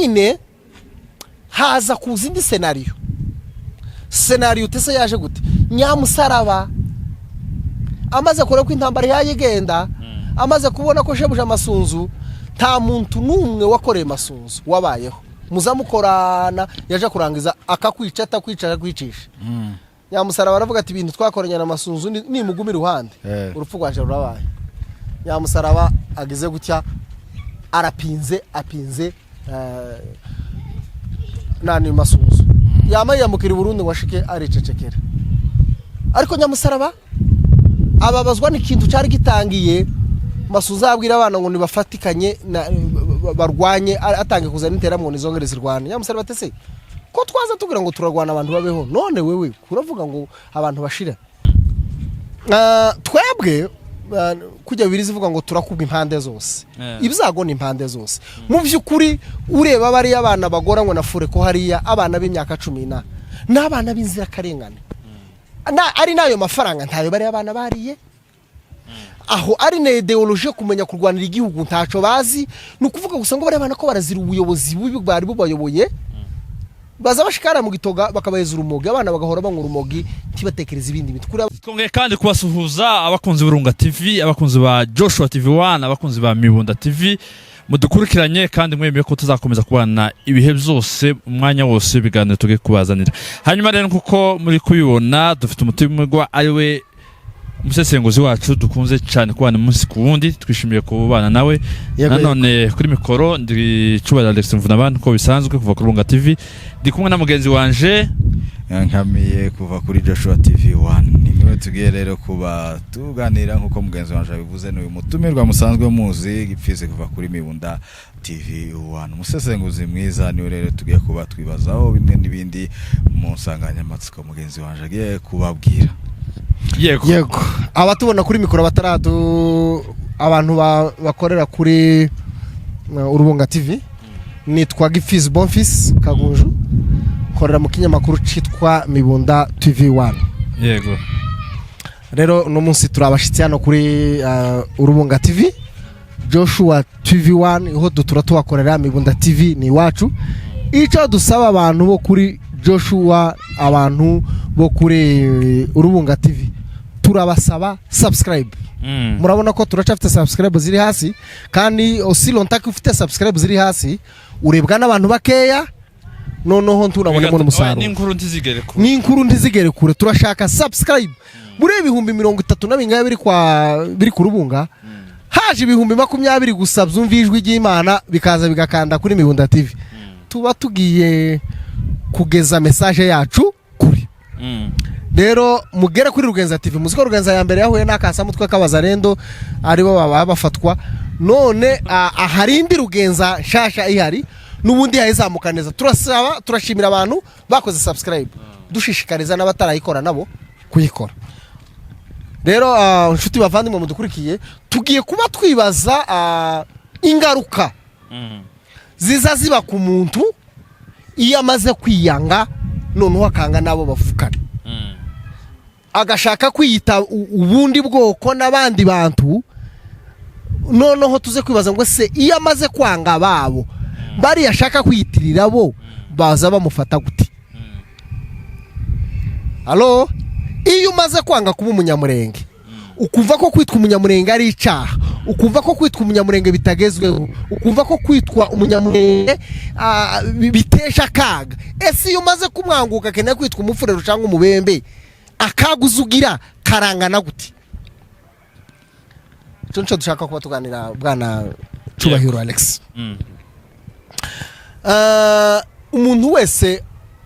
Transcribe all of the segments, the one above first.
nyine haza kuza indi scenario tese yaje gute Nyamusaraba amaze kure ko intambara yayigenda amaze kubona ko shebuja Masunzu nta muntu numwe wakoreye Masunzu wabayeho muzamukorana yaje kurangiza akakwica atakwica kwicisha Nyamusaraba aravuga ati ibintu twakoranye na Masunzu ni mugumira ruhande urupfu rwaje rurabaye Nyamusaraba agize gutya apinze nani Masunzu yamaye yamukira Burundi washike aricecekera ariko Nyamusaraba ababazwa n'ikintu cyari gitangiye Masunzu abwira abana ngo nibafatikanye barwanye atange kuzana interamwo nizongereza Rwanda Nyamusaraba tese ko twaza tugira ngo turarwana abantu babeho none wewe kuravuga ngo abantu bashira twebwe kujya biri zivuga ngo turakubwa impande zose ibizago ni impande zose mu byukuri ureba bari abana bagora ngo nafure ko hariya abana b'imyaka 10 n'abana b'inzira karengane ari nayo mafaranga ntayo bari abana bariye aho ari na ideologie kumenya kurwanira igihugu ntaco bazi nukuvuga gusa ngo bari abana ko barazira ubuyobozi bubi bari bubayoboye baza bashikara mu gitoga bakabaheza urumogi abana bagahora banyura urumogi tibatekereza ibindi bitukura twongeye kandi kubasuhuza abakunzi Burunga TV abakunzi ba Joshua TV1 abakunzi ba Mibunda TV mudukurikiranye kandi mwemeye ko tuzakomeza kubana ibihe byose umwanya wose biganiro tuge kubazanira hanyuma rero kuko muri kubibona dufite umutima ariwe umusesenguzi wacu dukunze cyane kubana umunsi ku wundi twishimiye kubana nawe nanone kuri mikoro ndi Cubara Alex Mvunabana ko bisanzwe kuva kuri Burunga TV ndi kumwe na mugenzi wanje nkamiye kuva kuri Joshua TV1 niwe tugiye rero kuba tuganira nkuko mugenzi wanje bivuze n'uyu mutumirwa musanzwe muzi gipfize kuva kuri Mibunda TV1 umusesenguzi mwiza niwe rero tugiye kuba twibazaho bimwe n'ibindi mu nsanganyamatsiko mugenzi wanje agiye kubabwira yego abatubona kuri mikoro bataratu abantu bakorera kuri Urubunga TV nitwa Gipfizi Bonfils Kagunju korera mu kinyamakuru citwa Mibunda TV1 yego rero no munsi turabashitse hano kuri Urubunga TV Joshua TV1 iho dutura tubakorera Mibunda TV ni wacu ico dusaba abantu bo kuri Joshua abantu bo kuri Urubunga TV turabasaba subscribe murabona ko turacafite subscribe ziri hasi kandi aussi longtemps ufite subscribe ziri hasi urebwa n'abantu bakeya noneho nturabona mu musaruro ni inkuru ntizigere kure turashaka subscribe muri ibihumbi 30 na bingaye biri ku Rubunga haje ibihumbi 20 gusa byumvijwe y'Imana bikaza bigakanda kuri Mibunda TV tuba tugiye kugeza message yacu kuri rero mugere kuri Rugenza TV muziko Rugenza ya mbere yahuye n'akasa mutwe k'abazarendo aribo baba bafatwa none aharindi Rugenza shasha ihari nubundi yayizamuka neza turashimira abantu bakoze subscribe dushishikariza n'abatarayikora nabo kuyikora rero inshuti bavandimwe mudukurikiye tugiye kuba twibaza ingaruka ziza ziba ku muntu iyo amaze kwiyanga noneho akanga nabo bavukana agashaka kwiyita ubundi bwoko n'abandi bantu noneho tuze kwibaza ngo se iyo amaze kwanga babo bari yashaka kwiyitirira bo baza bamufata gute allo iyo umaze kwanga kuba umunyamurenge ukumva ko kwitwa umunyamurenge ari icaha ukumva ko kwitwa umunyamurenge bitagezweho ukumva ko kwitwa umunyamurenge bitesha kaga ese iyo umaze kumwanguka keneye kwitwa umufurero cyangwa umubembe akaguzugira karangana gute cyo dushaka kuba tuganira bwana Cubahiro Alex umuntu wese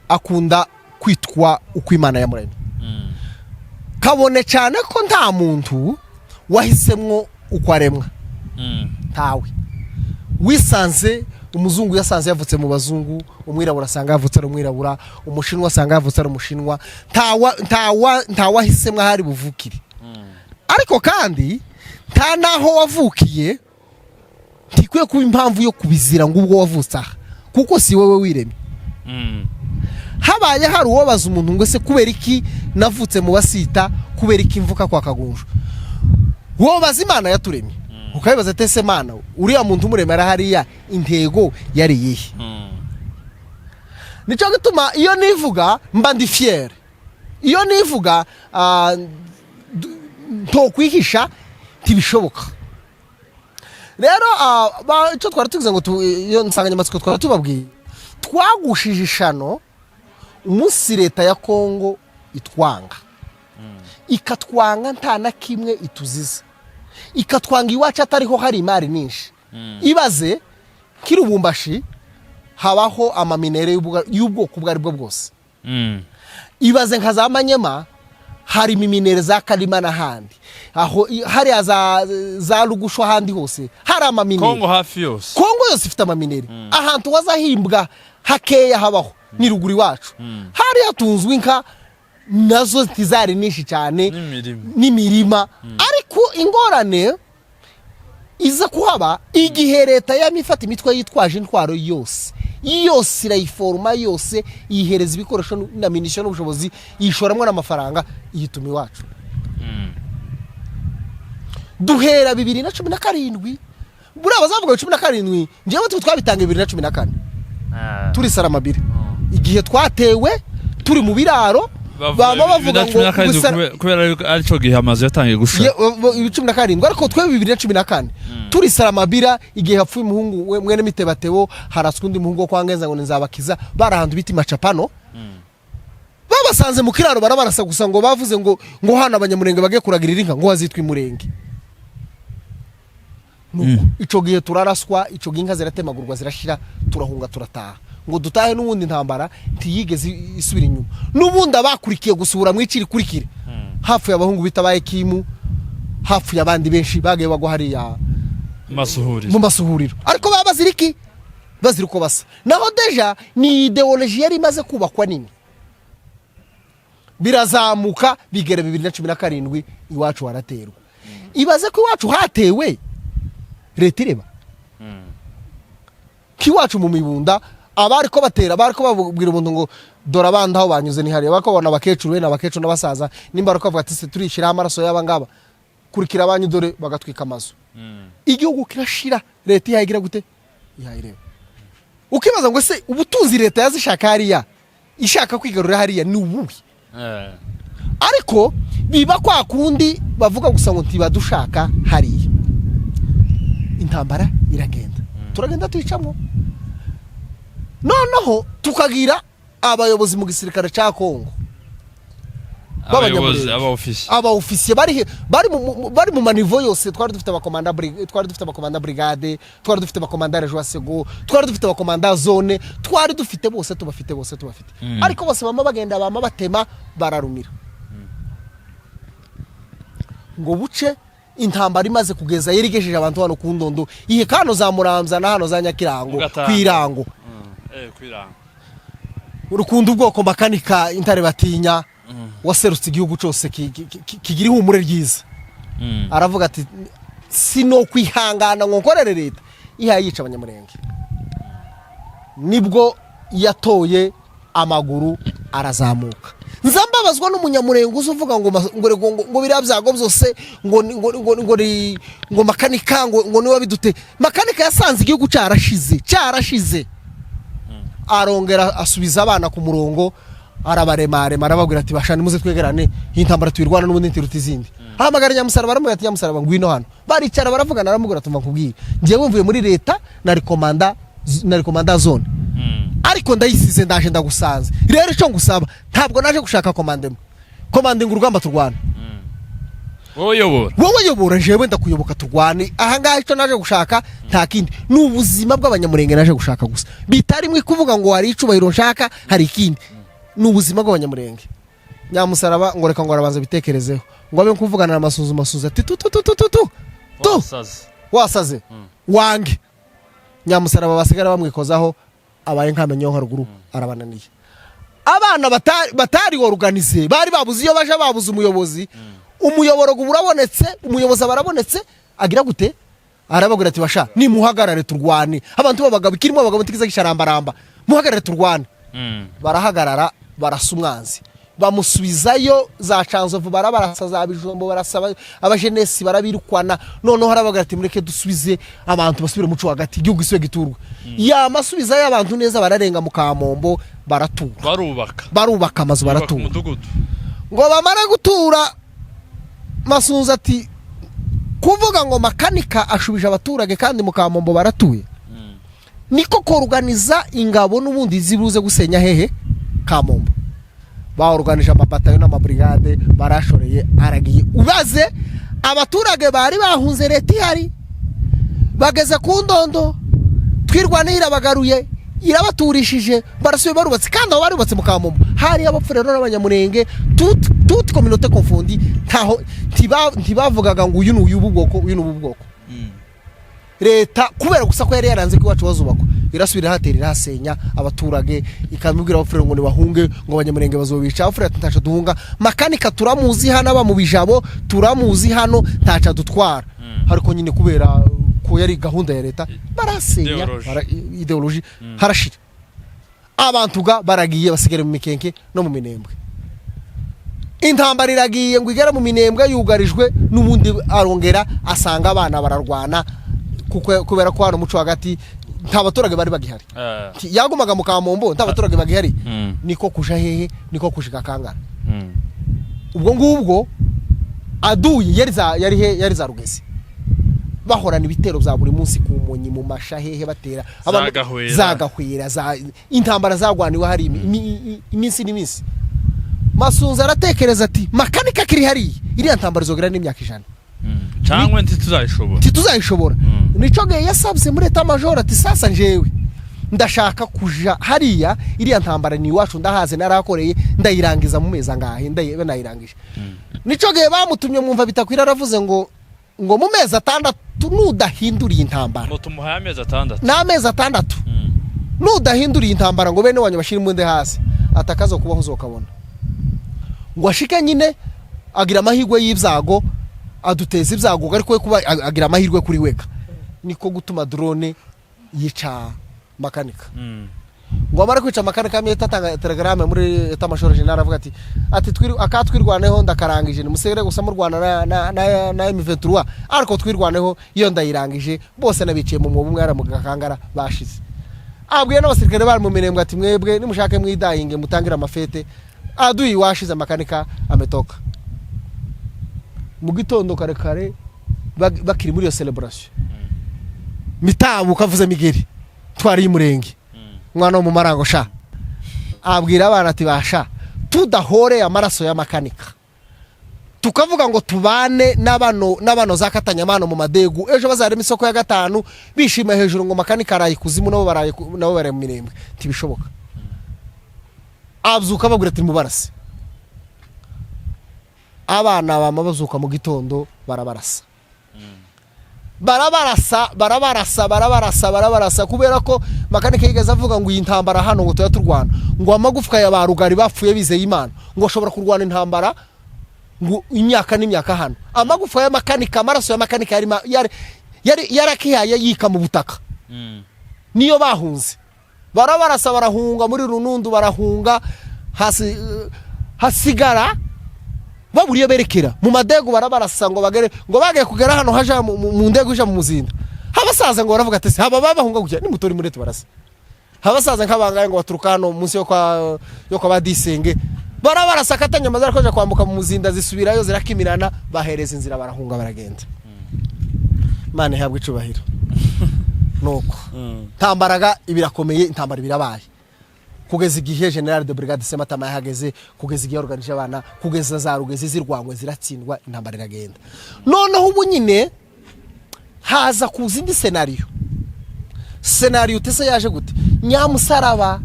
akunda kwitwa uko Imana yamuremye kabone cyane ko nta muntu wahisemwo uko aremwa tawe wisanze umuzungu yasanze yavutse mu bazungu umwirabura asanga yavutse ari umwirabura umushinwa asanga yavutse ari umushinwa ntawa hisemwe hari buvukire ariko kandi nta naho wavukiye ntikwiye kuba impamvu yo kubizira ngo ubwo wavutse aha kuko si wewe wiremye habaye hari uwabaza umuntu ngo se kubera iki navutse mu basita kubera iki mvuka kwa Kagunju wowe baza Imana yaturemye ukabibaza tese Mana uriya muntu umuremera hariya intego yari yihe nicyo gituma iyo nivuga mba ndi fier, iyo nivuga ntokwihisha ntibishoboka. Rero icyo twari tugize ngo iyo nsanganyamatsiko twari tubabwiye, twagushije ishano umunsi leta ya Kongo itwanga, ikatwanga nta na kimwe ituziza, ikatwanga iwacu atariho hari imari nyinshi. Ibaze Kirubumbashi habaho amaminere y'ubwoko ubwo ari bwo bwose. Ibaze nka za Manyema hari imiminere za Kalima n'ahandi, aho hari za Rugusho ahandi hose hari amaminere. Kongo hafi yose, Kongo yose ifite amaminere. Ahantu wazahimbwa hakeya habaho ni ruguri wacu, hari hatunzwe inka nazo ntizari nyinshi cyane n'imirima. Ariko ingorane iza kuhaba igihe leta yamifata imitwe yitwaje intwaro yose irayiforma yose, yihereza ibikoresho na minisho n'ubushobozi, yishoramwe n'amafaranga, yituma iwacu. Duhera 2017 buriya bazavuga 2017, njyewe twabitanga 2014 turi Saramabiri, igihe twatewe turi mu biraro. Baba bavuga ngo kubera arico gihe amazi yatangiye gushira 2017, ariko twe 2014 turi Saramabira, igihe hapfuye umuhungu mwene Mitebateo, haraswe undi muhungu kwa Ngenza ngo Nzabakiza, barahandu biti Macapano. Babasanze mu kiraro barabarasa gusa ngo bavuze ngo hana abanyamurenge bagiye kuragirira inka ngo hazitwa imurenge. Ico gihe turaraswa, ico gihe inka ziratemagurwa zirashira, turahunga turataha ngo dutahe n'ubundi ntambara ntiyigeze isubira inyuma. N'ubundi abakurikiye gusubura mu iciri kurikire, hafu y'abahungu bitabaye Kimu, hafu y'abandi benshi bagiye bagwa hari ya mu masuhuriro. Ariko babaziriki baziruko basa naho deja ni ideology yari imaze kubakwa nini, birazamuka bigera 2017 iwacu waraterwa. Ibaze ko iwacu hatewe leta ireba kiwacu mu Mibunda, abari ko batera, bari ko babwira umuntu ngo dora banda aho banyuze ni hari, bakabona abakecuru we n'abakecuru n'abasaza, nimba bakavuga ati se turishira amaraso y'abangaba, kurikira abanyu dore bagatwika amazu. Igihugu kirashira, leta yagira gute? Yahireba. Ukibaza ngo se ubutunzi leta yazishaka hariya, ishaka kwigarurira hariya ni ububi. Ariko biba kwa kundi bavuga gusa ngo ntibadushaka hariya, intambara iragenda, turagenda tuyicamo. Noneho tukagira abayobozi mu gisirikare cya Kongo, aba ofisiye bari mu manivo yose. Twari dufite abakomanda brigade, twari dufite abakomanda region sego, twari dufite abakomanda zone, twari dufite bose, tubafite. Ariko bose bama bagenda bama batema bararumira. Ngo buce intambara imaze kugeza yerigejeje abantu hano ku Ndondo, ihe kano za Muramza na hano za Nyakirango kwirango. Urukundo ubwoko makanika intare batinya, waserutse igihugu cyose kigira ihumure ryiza. Aravuga ati sino kwihangana ngo nkorere leta ihayica abanyamurenge. Nibwo yatoye amaguru arazamuka. Nzambabazwa n'umunyamurenge uzuvuga ngo birabyago byose ngo makanika ngo niwe bidute. Makanika yasanze igihugu cyarashize. Arongera asubiza abana ku murongo, arabaremare marababwira ati bashani muze twegerane, intambara tuyirwana n'ubundi ntiruta izindi. Hamagara Nyamusaraba, baramubwira ati Nyamusaraba ngwino hano. Baricara baravugana, aramubwira tumva kubwira ngiye mvuye muri leta nari komanda zone, ariko ndayisize ndaje ndagusanze. Rero icyo ngusaba ntabwo naje gushaka komandemo, komandinga urugamba turwana. wowe yobora jewe ndakuyoboka turwane. Aha ngaha icyo naje gushaka nta kindi, n'ubuzima bw'abanyamurenge naje gushaka gusa, bitari mwe kuvuga ngo hari icubahiro nshaka hari ikindi, n'ubuzima bw'abanyamurenge. Nyamusaraba ngo reka ngo arabanza bitekerezeho, ngo abe kuvugana na Masuzuma ati wasaze wange. Nyamusaraba basigara bamwikozaho, abaye nkamenyo haruguru arabananiye. Abana batari organize, bari babuze iyo baje, babuze umuyobozi. Umuyoboro burabonetse, umuyobozi barabonetse, agira gute? Arabagura ati basha ni muhagarare turwane. Abantu babagabo kirimo tikiza gisharambaramba, muhagarare turwane. Barahagarara barasumwanzi. bamusubizayo za Canzovu barabarasa za Bijombo barasaba abajenesi barabirukwana noneho harabaga ati mureke dusubize abantu basubire muco hagati igihugu iswe giturwa ya masubiza y'abantu neza bararenga mu Kamombo baratura barubaka amazu baratura ngo bamara gutura Masunzu ati kuvuga ngo makanika ashubije abaturage kandi mu Kamombo baratuye niko koruganiza ingabo n'ubundi zibuze gusenya hehe Kamombo baorganije amabatayo n'amabrigade barashoreye aragiye ubaze abaturage bari bahunze leta ihari bageze ku Ndondo twirwanira bagaruye irabaturishije barasuye barubatse kandi aho barubatse mu Kamombo hari abapfurero n'abanyamurenge toute communauté confondue taho ntibavugaga ngo uyu n'ubu bwoko leta kubera gusa ko yari yaranze ko iwacu bazubakwa irasubira hatera irasenya abaturage ikamubwira abafurero ngo nibahunge ngo abanyamurenge bazobica abafurero ntaca duhunga makanika turamuzi hano aba mu Bijabo turamuzi hano ntaca dutwara hariko nyine kubera ko yari gahunda ya leta barasenya ideology harashira abantu ga baragiye basigara mu Mikenke no mu Minembwe intambara iragiye ngo igera mu Minembwe yugarijwe n'ubundi arongera asanga abana bararwana kubera ko hano muco hagati nta baturage bari bagihari yagumaga mu Kamombo nta baturage bagihari niko kuja hehe niko kushika Kangara ubwo ngubwo aduye yari za Rugezi bahorana ibitero bya buri munsi ku Monyi mu Mashahehe batera zagahwera za intambara zagwaniwe hari iminsi n'iminsi Masunzu aratekereza ati makanika kiri hari iri ntambara zogera n'imyaka 100 cyangwa ntituzayishobora nico ge yasabye muri eta major ati sasa njewe ndashaka kuja hariya iriya ntambara ni iwacu ndahaze narakoreye ndayirangiza mu meza ngahe nayirangije nico ge bamutumye mwumva bitakwira aravuze ngo mu meza 6 nudahinduriye intambara no tumuhaye ameza 6 n'ameza 6 nudahinduriye intambara ngo bene wanyu bashira imunde hasi atakazo kubaho uzokabona ngo ashike nyine agira amahirwe y'ibyago aduteza ibyago ariko kuba agira amahirwe kuri weka niko gutuma drone yica makanika ngo amara kwica makanika ameta tanga telegram muri eta mashoro general avuga ati akatwirwaneho ndakarangije ni musegere gusa mu Rwanda na M23 ariko twirwaneho iyo ndayirangije bose nabiciye mu mwobo mwara mu Gakangara bashize abwiye n'abasirikare bari mu Minembwe ati mwebwe nimushake mwidahinge mutangira amafete aduyi washize makanika ametoka mu gitondo kare bakiri muri yo celebration mitabu kavuze Migeri twari umurenge mwana wo mu Marango sha abwira abana ati basha tudahore amaraso ya makanika tukavuga ngo tubane nabano zakatanya mano mu madegu ejo bazarema isoko ya 5 bishima hejuru ngo makanika arayi kuzimu nabo baraye mu Minembwe tibishoboka abzuka bagura ati mubarase abana bamabazuka mu gitondo barabarasa kubera ko makanika yigeze avuga ngo iyi ntambara hano ngo tuya turwana ngo amagufwa ya barugari bapfuye bizeye Imana ngo ashobora kurwana intambara ngo imyaka n'imyaka hano amagufwa ya makanika amaraso ya makanika yarakihaye yika mu butaka niyo bahunze barabarasa barahunga muri Runundu barahunga hasigara baburiye berekera mu madego barabarasa ngo bagere ngo bagiye kugera hano haja mu ndego ija mu Muzinda habasaza ngo baravuga ati haba babahunga gutya ni mutori muri tubarasa habasaza nk'abangaye ngo baturuka hano munsi yo kwa badisenge barabarasa katanya mazara koje kwambuka mu Muzinda zisubirayo zirakimirana bahereza inzira barahunga baragenda Mane habwe icubahiro nuko tambaraga ibirakomeye intambara birabaye kugeza igihe General de Brigade Sematama yahageze kugeza igihe organije abana kugeza za Rugezi zirwangwe ziratsindwa intambara iragenda noneho ubu nyine haza kuza indi scenario tese yaje gute Nyamusaraba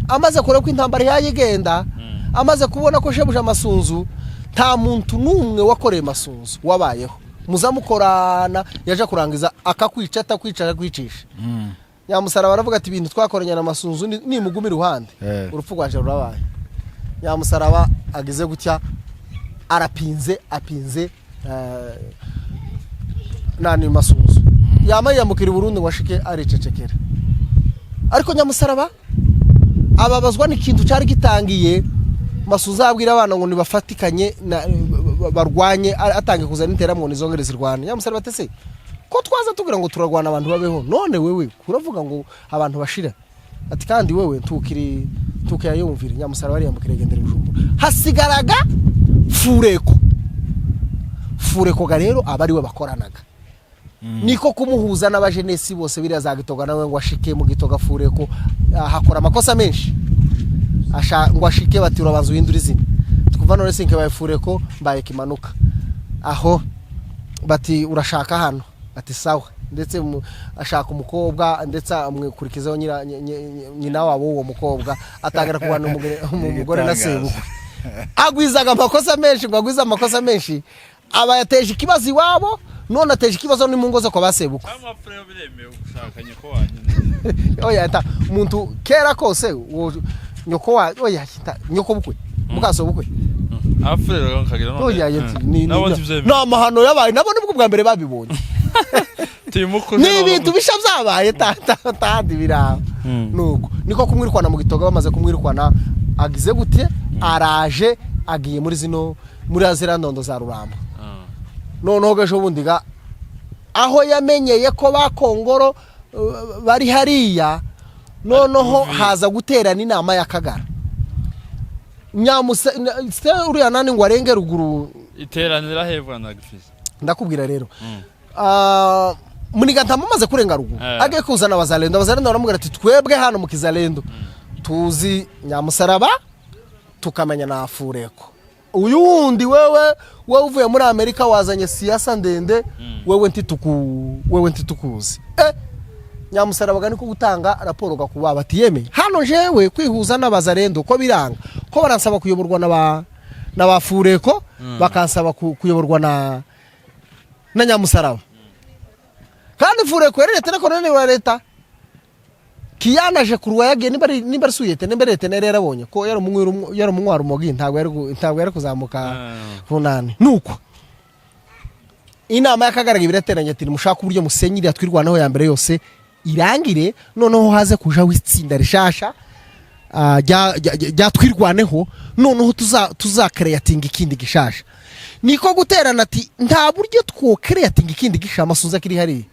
amaze kure ko intambara yayigenda amaze kubona ko shebuja Masunzu nta muntu numwe wakoreye Masunzu wabayeho muzamukorana yaje kurangiza akakwica atakwica kwicisha Nyamusaraba aravuga ati ibintu twakoranya na Masunzu ni mugumi ruhande urupfu rwaje rurabaye Nyamusaraba agize gutya apinze nani Masunzu yamaye yamukira Burundi ngo ashike aricecekera ariko Nyamusaraba ababazwa n'ikintu cyari gitangiye Masunzu abwira abana ngo nibafatikanye barwanye atange kuzana intera ngo nizongere zirwane. Nyamusaraba atese ko twaza tugira ngo turarwana abantu babeho, none wewe kuravuga ngo abantu bashira ati kandi wewe tukira yumvira. Nyamusaraba ari yambukira gendera Bujumbura, hasigaraga Fureko ga rero abari we bakoranaga. Niko kumuhuza n'abajenesi bose biriya za Gitoga nawe ngo ashike mu Gitoga Fureko hakora amakosa menshi, ngo ashike bati urabanza uhindura izina, tukuva none sinke baye Fureko mbaye Kimanuka, aho bati urashaka hano, ati sawa, ndetse ashaka umukobwa ndetse amwikurikizaho nyina wabo uwo mukobwa atangara kubana umugore na sebukwe. Agwizaga amakosa menshi, ngo agwiza amakosa menshi aba yateje ikibazo iwabo, none ateje ikibazo ni mu ngo zo kwa basebukwe. Amafreo biremewe gushakanye ko wanyine oya ata muntu kera kose nyoko wa oya nyoko bukwe mukaso bukwe afrero nkagira none oya no mahano yabaye nabo nibwo bwa mbere babibonye ni ibintu bisha byabaye tandi bira nuko niko kumwirukwana mu Gitoga. Bamaze kumwirukwana agize gute, araje agiye muri azira ndondo za Ruramba. Noneho gaje bundiga aho yamenyeye ko bakongoro bari hariya, noneho haza guterana inama y'Akagara. Uriya nani ngo arenge ruguru iteranira hevana gifise. Ndakubwira rero Muniganta mumaze kurenga ruguru agiye kuzana abazalendo baramubwira ati twebwe hano mu Kizalendo tuzi Nyamusaraba tukamenya na Fureko. Uyu wundi wewe uvuye muri Amerika wazanye siasa ndende, wewe ntitukuzi. Nyamusaraba gani ko gutanga raporo gakuba bati yeme hano jewe kwihuza n'abazalendo ko biranga, ko baransaba kuyoborwa na ba Fureko, bakansaba kuyoborwa na Nyamusaraba. Kandi Fureko yari leta none wa leta kiyanaje kuruwa yagiye niba suyete nemberete nere yarabonye ko yari umwaro umugi ntabwo yari kuzamuka kunani. Nuko inama y'Akagara birateranye ati mushaka uburyo musenyiri atwirwanaho ya mbere yose irangire, noneho haze kuja witsinda rishasha twirwaneho, noneho tuzakreating ikindi gishasha. Niko guterana ati nta buryo two creating ikindi gisha Masunzu kiri hari.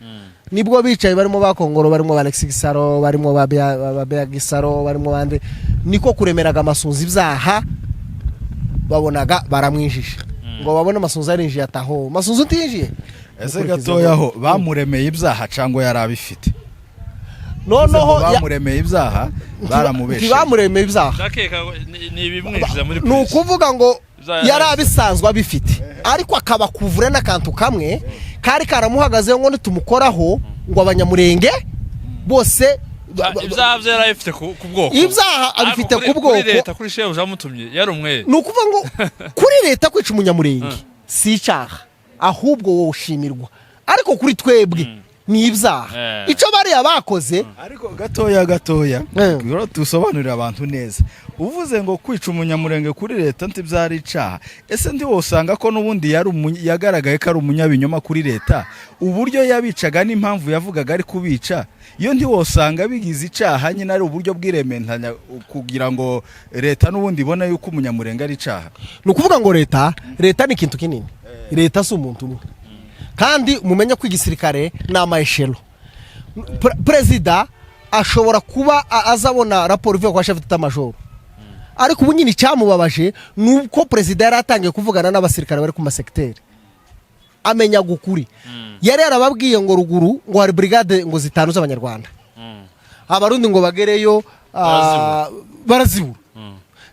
Nibwo bicaye barimo bakongoro, barimo Alex Gisaro, barimo Bea Gisaro, barimo bande, niko kuremeraga Masunzu ibyaha babonaga baramwijisha ngo babone Masunzu arinjiye ataho. Masunzu tinjiye ese gatoyaho bamuremeye ibyaha cyangwa yarabifite, noneho bamuremeye ibyaha baramubeshe bamuremeye ibyaha ndakeka ni bimwinjiza muri prison. Nukuvuga ngo yarabisanzwe abifite, ariko akaba kuvure n'akantu kamwe kari karamuhagaze ngo nitumukoraho ngo abanyamurenge bose ibyaha byarabifite ku bwoko, ibyaha abifite ku bwoko. Kuri leta kuri shehu jamutumye yari umwe. Nukuvuga ngo kuri leta kwica umunyamurenge si icyaha, ahubwo wowe ushimirwa, ariko kuri twebwe ni ibyaha ico bari yabakoze. Ariko gatoya biro tusobanurira abantu neza, uvuze ngo kwica umunyamurenge kuri leta nti byari icaha, ese ndi wosanga ko nubundi yagaragaye ko ari umunyabinyoma kuri leta, uburyo yabicaga n'impamvu yavugaga ari kubica, iyo ndi wosanga bigize icaha nyine ari uburyo bw'irementanya kugira ngo leta nubundi ibone yuko umunyamurenge ari icaha. Nukuvuga ngo leta ni ikintu kinini, leta si umuntu umwe, kandi mumenye ko igisirikare na maeshelo Perezida ashobora kuba azabona raporo ivuye kwa chef d'état major, ariko ubu nyine cyamubabaje nuko Perezida yaratangiye kuvugana n'abasirikare bari ku masekiteri amenya gukuri. Yari yarababwiye ngo ruguru ngo hari brigade ngo zitanu z'abanyarwanda, abarundi ngo bagereyo barazibura.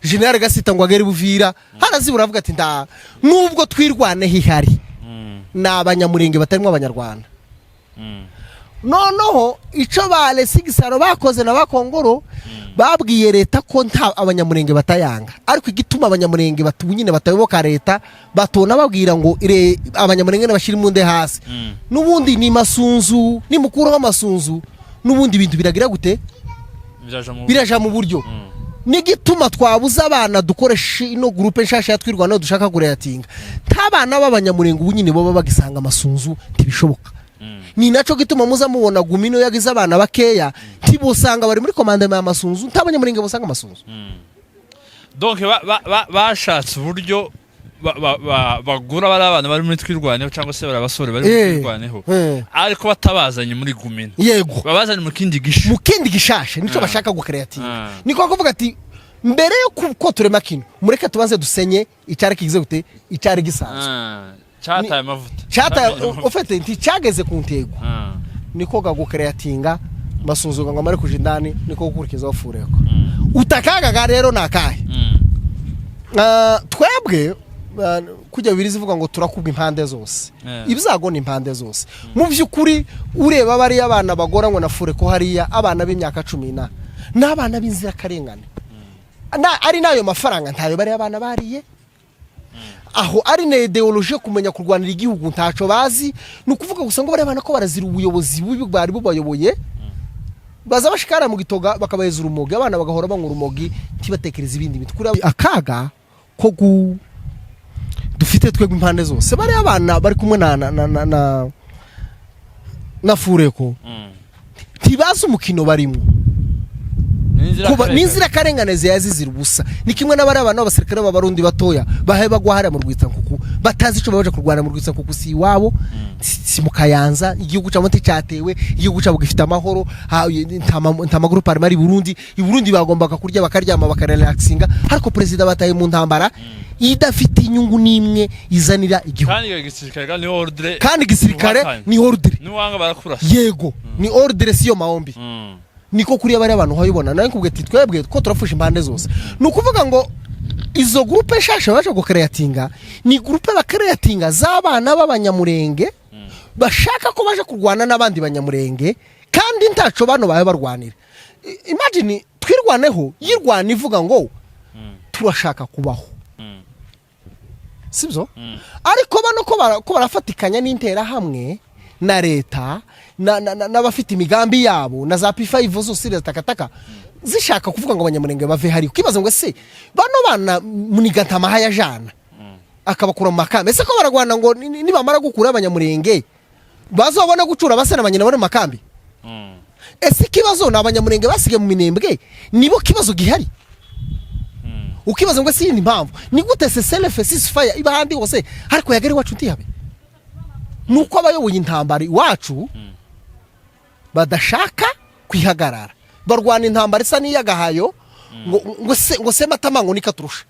General Gasita ngo agere Buvira harazibura, avuga ati nda nubwo twirwane hihari n'abanyamurenge batarimo abanyarwanda. Noneho ico ba Alex Gisaro bakoze na bakongoro babwiye leta ko nta abanyamurenge batayanga, ariko igituma abanyamurenge batunyine batayoboka leta batona babwira ngo abanyamurenge bashira munde hasi. Nubundi ni Masunzu ni mukuru wa Masunzu, nubundi ibintu biragira gute biraja mu buryo. Nigituma twabuza abana dukoresha ino groupe nshasha yatwirwana dushaka kureatinga ntabana b'abanyamurenge ubunyine bo bagisanga Masunzu ntibishoboka. Ni naco gituma muza mubona Gumino yagize abana bakeya ntibusanga bari muri commandement ya Masunzu, ntabanyamurenge busanga Masunzu. donc bashatse uburyo bagura bari abana bari muri twirwaneho cyangwa se bari abasore bari muri twirwaneho ariko batabazanye muri gumina yego babazanye mu kindi gishashe nico bashaka gukreatinga niko kuvuga ati mbere yo ko turema kino mureke tubanze dusenye icyari kigize gute icyari gisanzwe cyataye amavuta cyataye ufite nti cyageze ku ntego niko gukreatinga masuzunga ngo amare kuje indani niko gukurikiza wafureko utakaga rero nakahe twebwe kujya birizi vuga ngo turakubwa impande zose ibizago ni impande zose mu byukuri ureba bari abana bagora ngo nafure ko hariya abana b'imyaka 10 n'abana b'inzira karengane ari nayo mafaranga ntayo bari abana bariye aho ari na ideologie kumenya kurwanira igihugu ntaco bazi nukuvuga gusa ngo bari abana ko barazira ubuyobozi bubi bari bubayoboye baza bashikara mu gitoga bakabaheza urumogi abana bagahora banywa urumogi ntibatekereza ibindi bitukura akaga ko dufite twebwe impande zose bari abana bari kumwe na fureko ntibaza umukino barimo kuba n'inzira karenganeze yazizira ubusa ni kimwe n'abari abana b'abasirikare b'abarundi batoya bahe bagwahara mu Rwitsankuku batazi ico baje kurwana mu Rwitsankuku si iwabo si mu Kayanza igihugu cyamo cyatewe igihugu cyabo gifite amahoro ntamaguru parmari Burundi i Burundi bagombaga kurya bakaryama bakarelaxinga ariko president bataye mu ntambara idafite inyungu nimwe izanira igihugu kandi gisirikare ni ordre niwanga barakurasa yego ni ordre siyo maombi niko kuri abari abantu hayibona nayo kubwe twebwe ko turafusha impande zose nukuvuga ngo izo groupe shasha baje gukreatinga ni groupe bakreatinga z'abana b'abanyamurenge bashaka ko baje kurwana n'abandi banyamurenge kandi ntaco bano baye barwanira imagine twirwaneho yirwana ivuga ngo turashaka kubaho sibyo ariko bano ko barafatikanya n'intera hamwe na leta n'abafite imigambi yabo na za P5 zose takataka zishaka kuvuga ngo abanyamurenge bave hari ukibaza ngo se bano bana munigata mahaya jana akabakura mu makambi ese ko baragwana ngo nibamara gukura abanyamurenge bazobona gucura basana abanyina bari mu makambi ese kibazo n'abanyamurenge basige mu minembwe nibo kibazo gihari ukibaza ngo se ni impamvu ni gute se self ceasefire iba handi hose ariko yagari wacu ntiyabe nuko abayoboye intambara iwacu badashaka kwihagarara barwana intambara isa n'iyagahayo ngo se matamango nikaturusha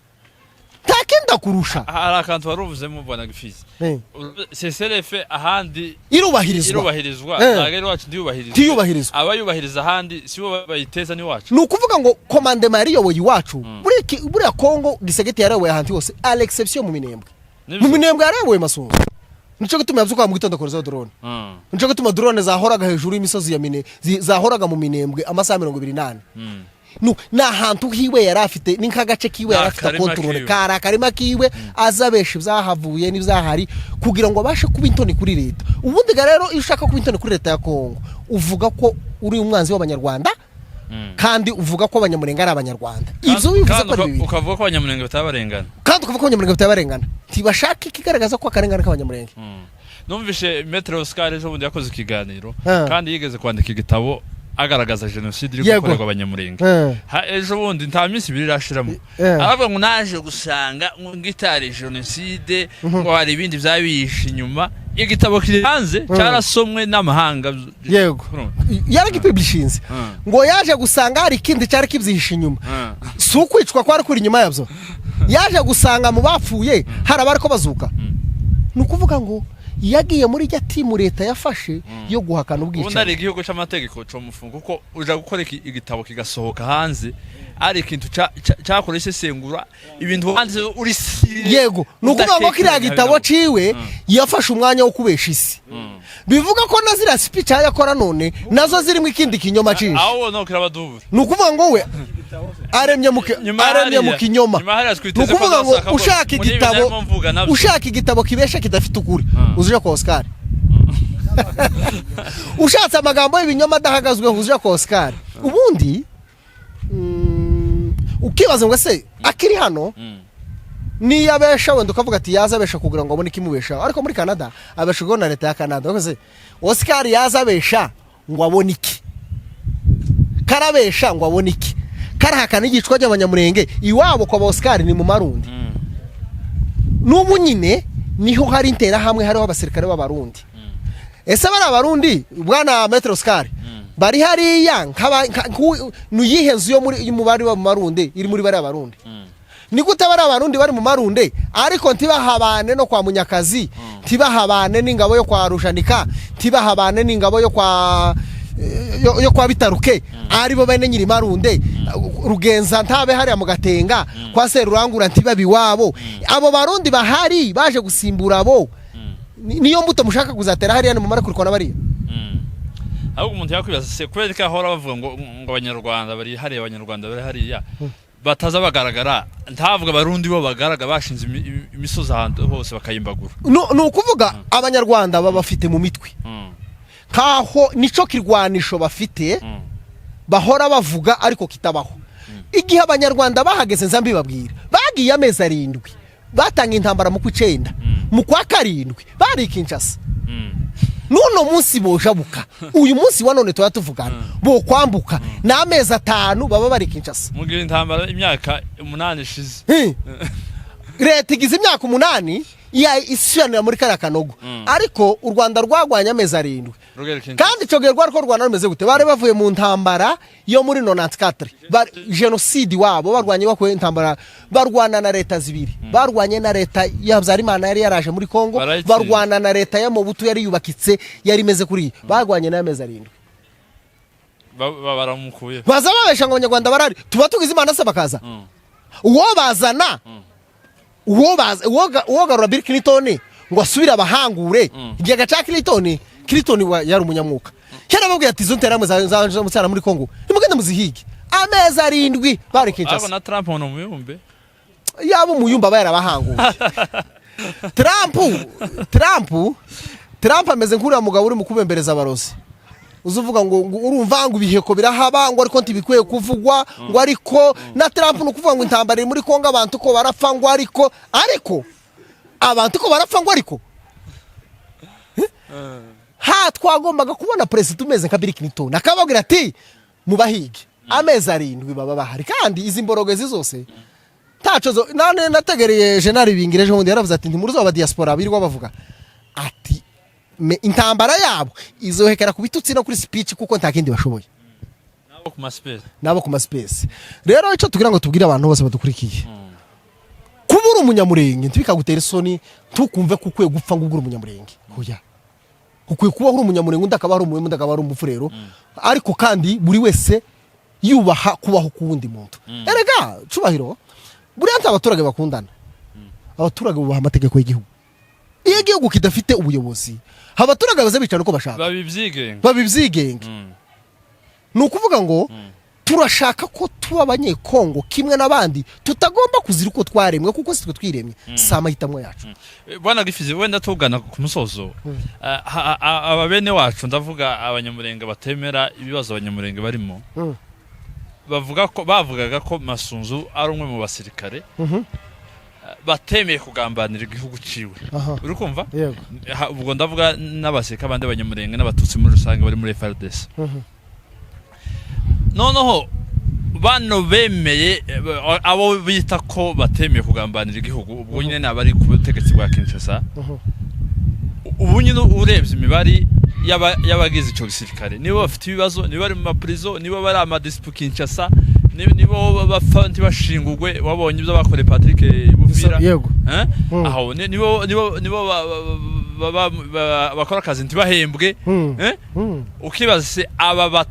takenda kurusha hari akantu waruvuze mu bwana Gifizi CCLF ahandi irubahirizwa nagari wacu ndiyubahirizwa abayubahiriza ahandi sibo bayiteza ni wacu nukuvuga ngo commande mari yoboye iwacu buri Kongo gisegete yarawe ahantu hose à l'exception mu minembwe yarawe masungu nico gituma yavuga mu gitondo korezo drone nico gituma drone zahoraga hejuru y'imisozi ya mine zahoraga mu minembwe amasaha 28 na hantu hiwe yarafite ninkagace kiwe yarafite control karima kiwe azabesha byahavuye n'ibyahari kugira ngo abashe kuba intoni kuri leta ubundi rero iyo ushaka kuba intoni kuri leta ya Kongo uvuga ko uri umwanzi w'abanyarwanda kandi uvuga ko abanyamurenge ari abanyarwanda ibyo bivuze ko ari ukavuga ko abanyamurenge batabarengana kandi ukavuga ko abanyamurenge batabarengana tibashaka ikigaragaza ko akarengana k'abanyamurenge numvishe Maître Oscar ejo bundi yakoze ikiganiro kandi yigeze kwandika igitabo agaragaza genocide iri gukorerwa abanyamurenge ejo bundi nta minsi ibiri irashiramo aravuga ngo naje gusanga ngitari genocide ngo hari ibindi byabishe inyuma igitabo kiri hanze cyarasomwe n'amahanga yego yaragipublishinze ngo yaje gusanga hari ikindi cyari kibyihishe inyuma si ukwicwa kwari kuri inyuma yabyo yaje gusanga mu bapfuye hari abari ko bazuka nukuvuga ngo yagiye muri rya timu leta yafashe yo guhakana ubwicanyi ubundi ari igihugu cy'amategeko cyo mufunga uko uja gukora igitabo kigasohoka hanze ari ikintu cyakora isesengura ibintu hanze uri yego nukuvuga ngo kiriya gitabo ciwe yafashe umwanya wo kubesha isi bivuga ko nazira speech yakora none nazo zirimo ikindi kinyoma cinshi aho no kirabadubura nukuvuga ngo we aremye mu kinyoma nukuvuga ngo ushaka igitabo kibesha kidafite ukuri uzuje ko Oscar ushatse amagambo y'ibinyoma adahagazwe uzuje ko Oscar ubundi ukibaza ngo se akiri hano ni yabesha wenda ukavuga ati yazabesha kugira ngo abone kimubesha ariko muri Canada abeshego na leta ya Canada bakoze Oscar yazabesha ngo abone iki karabesha ngo abone iki karahakana igicwa ry'abanyamurenge iwabo kwa Oscar ni mu Marundi n'ubu nyine niho hari intera hamwe hariho abasirikare b'abarundi ese bari abarundi bwana Maître Oscar bari hariya nuyihe nzu yo muri mubari wa Marundi iri muri bari abarundi ni gute bari abarundi bari mu Marundi ariko ntibahabane no kwa Munyakazi ntibahabane n'ingabo yo kwa Rushanika ntibahabane n'ingabo yo kwa Bitaruke aribo bene nyiri Marunde Rugenza ntabe hariya mu Gatenga kwa Serurangura ntibabi wabo abo barundi bahari baje gusimbura abo niyo mbuto mushaka kuzatera hariya mu mara kurikona bari ahubwo umuntu yakwibaza se kubera ko ahora bavuga ngo abanyarwanda bari hariya abanyarwanda bari hariya bataza bagaragara ntavuga abarundi bo bagaragara bashinze imisozi ahantu hose bakayimbagura no kuvuga abanyarwanda baba bafite mu mitwe kaho nico kirwanisho bafite bahora bavuga ariko kitabaho igihe abanyarwanda bahageze nzambi babwira bagiye amezi 7 batanga intambara mu kwicenda mu kwa 7 bari Kinshasa nuno munsi bojabuka uyu munsi wa none tuvugana bo kwambuka na amezi 5 baba bari Kinshasa mugira intambara imyaka 8 ishize leta igize imyaka 8 ya isyanira muri Karakanogo ariko u Rwanda rwagwanya amezi 7 kandi cyo gerwa rwo Rwanda rumeze gute bari bavuye mu ntambara yo muri 94 genocide wabo barwanye bakwe intambara barwana na leta zibiri barwanye na leta ya Habyarimana yari yaraje muri Kongo barwana na leta ya Mobutu yari yubakitse yari imeze kuri barwanye na amezi 7 baramukuye baza babesha ngo abanyarwanda barari tuba tugize Imana se bakaza uwo bazana uwo garura Bill Clinton ngo asubira abahangure igihe gaca Clinton yari umunyamwuka cyane babwiye ati zo nteramwe za musana muri Kongo nimugende muzihige amezi 7 bari Kinshasa abo na Trump no muyumbe yabo muyumba bayarabahangure Trump ameze nk'uri mugabo uri mu kubembereza abarozi uzuvuga ngo urumva ngo ibiheko birahaba ngo ariko ntibikwiye kuvugwa ngo ariko na Trump no kuvuga ngo intambara iri muri Kongo abantu ko barapfa ngo ariko abantu ko barapfa ngo ariko twagombaga kubona president umeze nka Bill Clinton akababwira ati mubahige amezi 7 baba bahari kandi izi mborogezi zose taco nane nategereye General Bingireje undi yaravuze ati ntimuruzo aba diaspora birirwa bavuga ati intambara yabo izohekera kubitutsi no kuri speech kuko ntakindi bashoboye nabo ku space rero ico tugira ngo tubwire abantu bose badukurikiye kubura umunyamurenge ntibikagutera isoni tukumve kukwe gupfa ngubura umunyamurenge hoya kukwe kuba uri umunyamurenge undakaba ari umuhemu ndakaba ari umufurero ariko kandi buri wese yubaha kubaho kuwundi muntu erega cubahiro buri anta abaturage bakundana abaturage bubaha amategeko y'igihugu iyo igihugu kidafite ubuyobozi abaturage baze bicana uko bashaka babivyigenga nukuvuga ngo turashaka ko tuba abanyekongo kimwe nabandi tutagomba kuzira uko twaremwe kuko sitwe twiremye sama hitamwe yacu bwana Gifizi wenda tugana ku musozo ababene wacu ndavuga abanyamurenge batemera ibibazo abanyamurenge barimo bavugaga ko Masunzu ari umwe mu basirikare batemeye kugambanira igihugu ciwe uri kumva ubwo ndavuga n'abasirikare abandi abanyamurenge n'abatutsi muri rusange bari muri FARDC noneho bano bemeye abo bita ko batemeye kugambanira igihugu ubwo nyine nabari ku butegetsi bwa Kinshasa ubu nyine urebye imibari y'abagize ico gisirikare nibo bafite ibibazo nibo bari mu maprizo nibo bari amadispu Kinshasa nibo bapfa ntibashingurwe wabonye ibyo bakore Patrick Buvira aho nibo bakora akazi ntibahembwe ukibaza se aba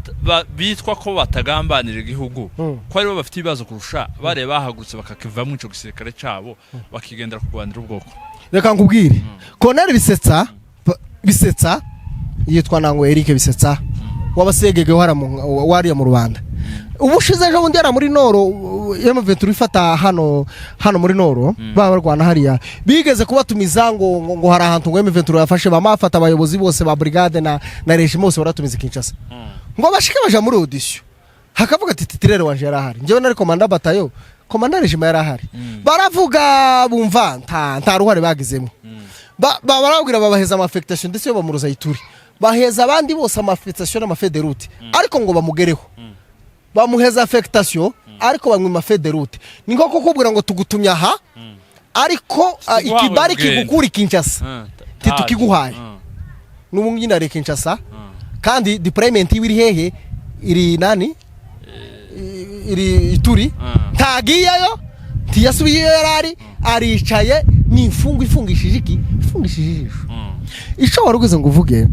bitwa ko batagambanira igihugu ko aribo bafite ibibazo kurusha bare bahagurutse bakakivamo ico gisirikare cabo bakigendera kurwanira ubwoko reka nkubwire Colonel Bisetsa yitwa nango Eric Bisetsa wabasegege wariya mu Rwanda ubushize ejo bundi yara muri Noro M23 ifata hano muri Noro barwana hariya bigeze kubatumiza ngo hari ahantu ngo M23 yafashe bamafata abayobozi bose ba brigade na regime bose baratumiza Kinshasa ngo bashike baje muri audition hakavuga ati titirere wanje yarahari njewe nari komanda batayo komanda regime yarahari baravuga bumva nta ruhare bagizemo barabwira babaheza affectation ndetse yo bamuruza ituri baheza abandi bose affectation n'amafederute ariko ngo bamugereho bamuheza affectation ariko bamwe mafederute ni nko kukubwira ngo tugutumya aha ariko ikibari kigukura Kinshasa titukiguhaye n'ubu nyine ari Kinshasa kandi deployment iri hehe iri nani iri Ituri ntagiyeyo tiyasubiyeyo yarari aricaye ni ifungishije ijisho ico warugize ngo uvuge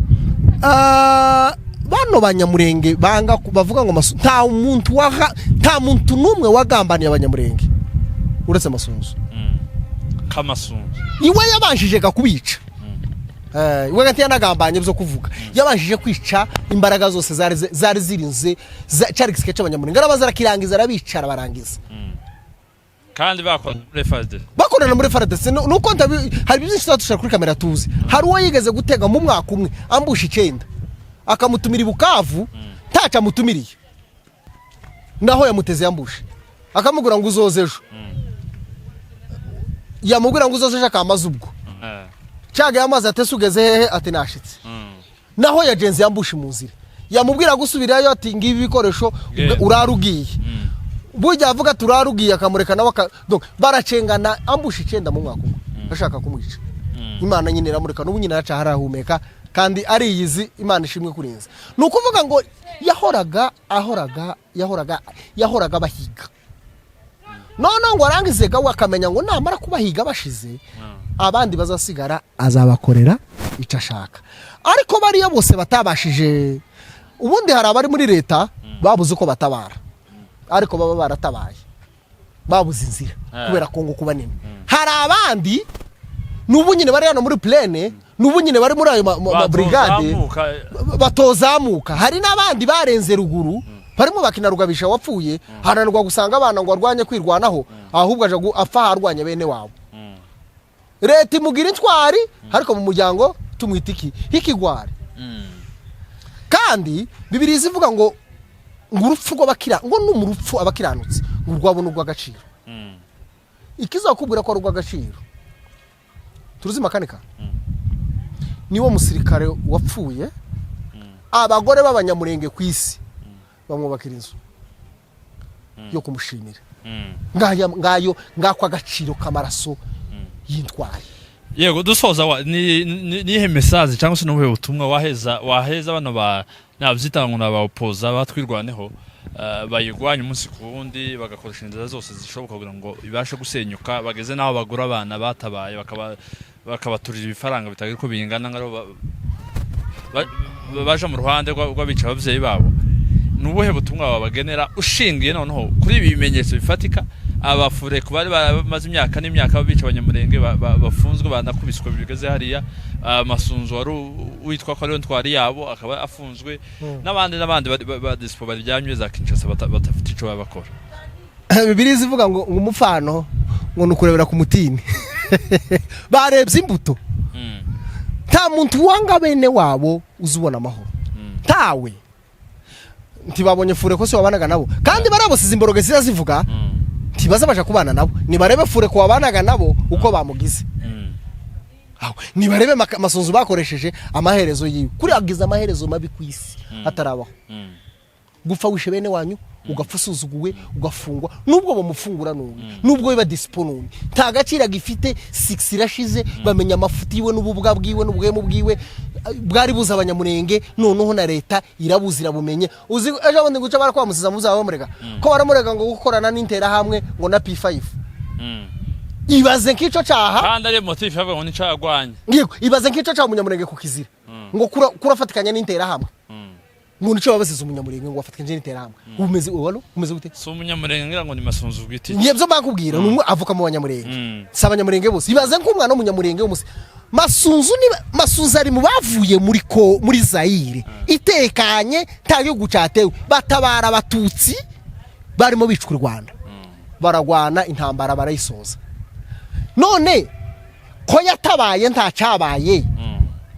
bano banyamurenge banga bavuga ngo nta muntu numwe wagambaniye abanyamurenge uretse Masunzu kamasunzu iwe yabanjije gakubica iwe gati yanagambanye byo kuvuga yabanjije kwica imbaraga zose zari zirinze cyari gisike cy'abanyamurenge arabazara kirangiza arabicara barangiza kandi bakorana muri FARDC nuko hari byinshi tushaka kuri kamera tuzi hari uwo yigeze gutega mu mwaka umwe ambusha 9 akamutumira Bukavu taca mutumiriye naho yamuteze yambusha akamugura ngo uzoze ejo yamugura ngo uzoze akamaza ubwo cyaga yamaze atesugeze hehe ati nashitse naho yagenze yambusha imuzire yamubwira gusubirayo ati ngibi bikoresho urarugiye bujya avuga turarugiye akamureka nawe donc baracengana ambusha 9 mu mwaka umwe bashaka kumwica Imana nyine iramureka n'ubu nyine araca harahumeka kandi ari yizi Imana ishimwe kurinza nukuvuga ngo yahoraga bahiga none ngo arangize gawe akamenya ngo namara kubahiga bashize abandi bazasigara azabakorera icyo ashaka ariko bariya bose batabashije ubundi hari abari muri leta babuze uko batabara ariko baba baratabaye babuze inzira kubera Kongo kuba nini hari abandi nubu nyine bari hano muri plane nubu nyine bari muri ayo brigade batozamuka hari nabandi barenze ruguru barimo bakina rugabisha wapfuye hananirwa gusanga abana ngo arwanye kwirwanaho ahubwo aje apfa harwanye bene wabo leta imugira intwari ariko mu muryango tumwitiki hikigwari kandi Bibiliya ivuga ngo urupfu rw'abakira ngo n'umurupfu abakiranutse ngo rwabona urw'agaciro ikizakubwira ko urw'agaciro turuzi makanika niwo musirikare wapfuye abagore b'abanyamurenge ku isi bamwubakira inzu yo kumushimira ngayo ngakwa agaciro kamaraso y'intwari yego dusoza nihe message cyangwa se n'ubuhe butumwa waheza bano ba nabyitanga ngo abapoza batwirwaneho bayigwanya umunsi ku wundi bagakoresha inzira zose zishoboka kugira ngo ibashe gusenyuka bageze naho bagura abana batabaye bakabaturira ibifaranga bitagira ko bingana ngaro baje mu ruhande rw'abica abavyeyi babo nubuhe butumwa babagenera ushingiye noneho kuri ibi bimenyetso bifatika abafure kubari bamaze imyaka n'imyaka babica abanyamurenge bafunzwe banakubiswe bigeze hariya Masunzu wari witwa ko ari ntwari yabo akaba afunzwe n'abandi ba dispo baryamye za Kinshasa batafite ico babakora Bibiliya ivuga ngo umufano ngo nukurebera ku mutini barebye imbuto nta muntu wanga bene wabo uzubona amahoro tawe ntibabonye fure ko se wabanaga nabo kandi barabosize imboroge zivuga ntibaza baje kubana nabo nibarebe fure ko wabanaga nabo uko bamugize nibarebe Masunzu bakoresheje amaherezo yiwe kuri agize amaherezo mabi kwisi atarabaho gupfa wishe bene wanyu ugapfusuzuguwe ugafungwa nubwo bamufungura nubwo biba disponone nta gacira gifite 6 irashize bamenya amafuti yiwe n'ububwa bwiwe n'ubwemu bwiwe bwari buza abanyamurenge noneho na leta irabuzira bumenye uzi ejo bundi guca barakwamusiza muzaba bamurega ko baramurega ngo gukorana n'intera hamwe ngo na P5 ibaze nk'ico caha kandi ari motif yavuga ngo nicagwanye yego ibaze nk'ico caha umunyamurenge ku kizira ngo kurafatikanya n'intera hamwe ngo nico babasize umunyamurenge ngo wafatikanye n'intera hamwe umeze gute so umunyamurenge ngira ngo ni Masunzu bwite yebyo bakubwira numwe avuka mu banyamurenge sabanyamurenge bose ibaze nk'umwana w'umunyamurenge w'umuse Masunzu ari mu bavuye muri Zaire itekanye ntayo gucatewe batabara abatutsi barimo bicwa Rwanda baragwana intambara barayisoza none ko yatabaye nta cyabaye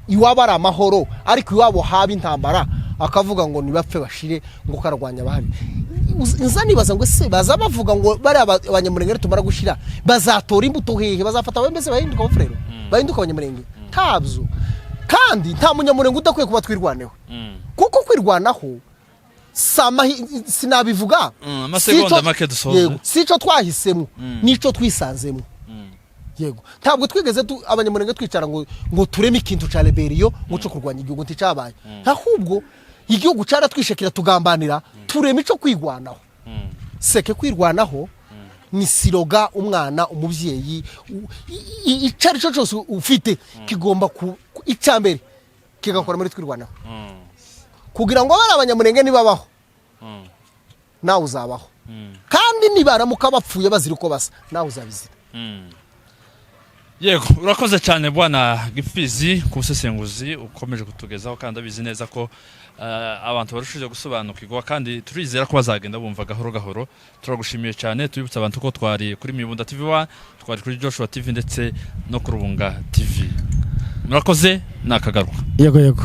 iwaba ari amahoro ariko iwabo haba intambara akavuga ngo nibapfe bashire ngo karwanya bahari nibaza ngo se baza bavuga ngo bari abanyamurenge tumara gushira bazatora imbuto hehe bazafata abembese bahinduka abafrero bahinduka abanyamurenge tabyo kandi nta munyamurenge udakwiye kuba twirwaneho kuko kwirwanaho sinabivuga amasegonda make dusoze yego sico twahisemo nico twisanzemo yego ntabwo twigeze abanyamurenge twicara ngo tureme ikintu ca rebellion ngo cyo kurwanya igihugu nticabaye ahubwo igihugu cara twishekira tugambanira tureme ico kwigwanaho seke kwirwanaho ni siroga umwana umuvyeyi icari cyo cyose ufite kigomba icambere kigakora muri twirwanaho kugira ngo abana abanyamurenge nibabaho nawe uzabaho kandi nibaramuka bapfuye bazira uko basa nawe uzabizira yego urakoze cyane bwana Gipfizi ku busesenguzi ukomeje kutugezaho kandi abizi neza ko abantu barushije gusobanukirwa kandi turizera ko bazagenda bumva gahoro gahoro turagushimiye cyane tubibutsa abantu ko twari kuri Mibunda TV1 twari kuri Joshua TV ndetse no ku Rubunga TV murakoze nakagaruka yego